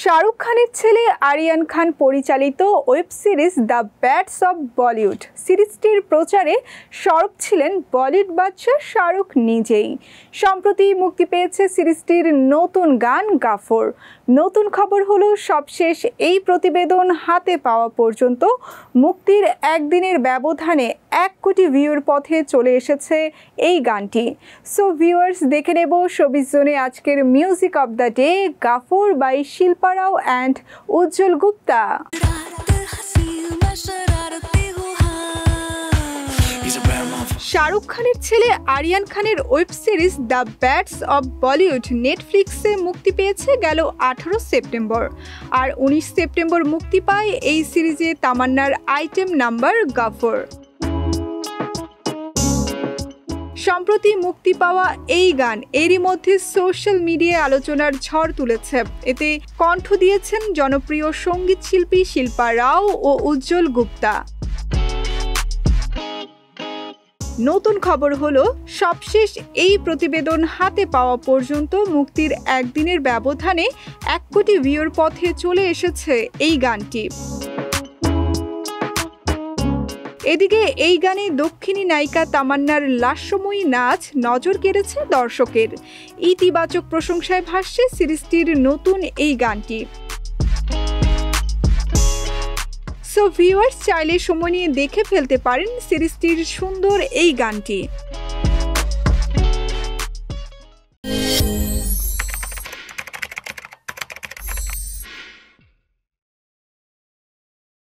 শাহরুখ খানের ছেলে আরিয়ান খান পরিচালিত web series the bads of Bollywood সিরিজটির প্রচারে সরব ছিলেন বলিউড বাদশা শাহরুখ নিজেই। সম্প্রতি মুক্তি পেয়েছে সিরিজটির নতুন গান গাফর। নতুন খবর হলো সবশেষ এই প্রতিবেদন হাতে পাওয়া পর্যন্ত মুক্তির একদিনের ব্যবধানে 1 কোটি ভিউর পথে চলে এসেছে এই গানটি। সো ভিউয়ার্স, দেখে নেব শোবিজ জোনে আজকের মিউজিক অব দ্য ডে গাফর বাই শিল্পা রাও অ্যান্ড উজ্জ্বল গুপ্তা। শাহরুখ খানের ছেলে আরিয়ান খানের web series the bads of Bollywood নেটফ্লিক্সে মুক্তি পেয়েছে গেল 18 সেপ্টেম্বর। আর 19 সেপ্টেম্বর মুক্তি পায় এই সিরিজে তামান্নার আইটেম নাম্বার গাফর। সম্প্রতি মুক্তি পাওয়া এই গান এরই মধ্যে সোশ্যাল মিডিয়ায় আলোচনার ঝড় তুলেছে। এতে কণ্ঠ দিয়েছেন জনপ্রিয় সঙ্গীত শিল্পী শিল্পা রাও ও উজ্জ্বল গুপ্তা। নতুন খবর হলো সবশেষ এই প্রতিবেদন হাতে পাওয়া পর্যন্ত মুক্তির একদিনের ব্যবধানে 1 কোটি ভিউর পথে চলে এসেছে এই গানটি। এদিকে এই গানে দক্ষিণী নায়িকা তামান্নার লাস্যময়ী নাচ নজর কেড়েছে দর্শকের। ইতিবাচক প্রশংসায় ভাসছে সিরিজটির নতুন এই গানটি। সো ভিউয়ার্স, চাইলে সময় নিয়ে দেখে ফেলতে পারেন সিরিজটির সুন্দর এই গানটি।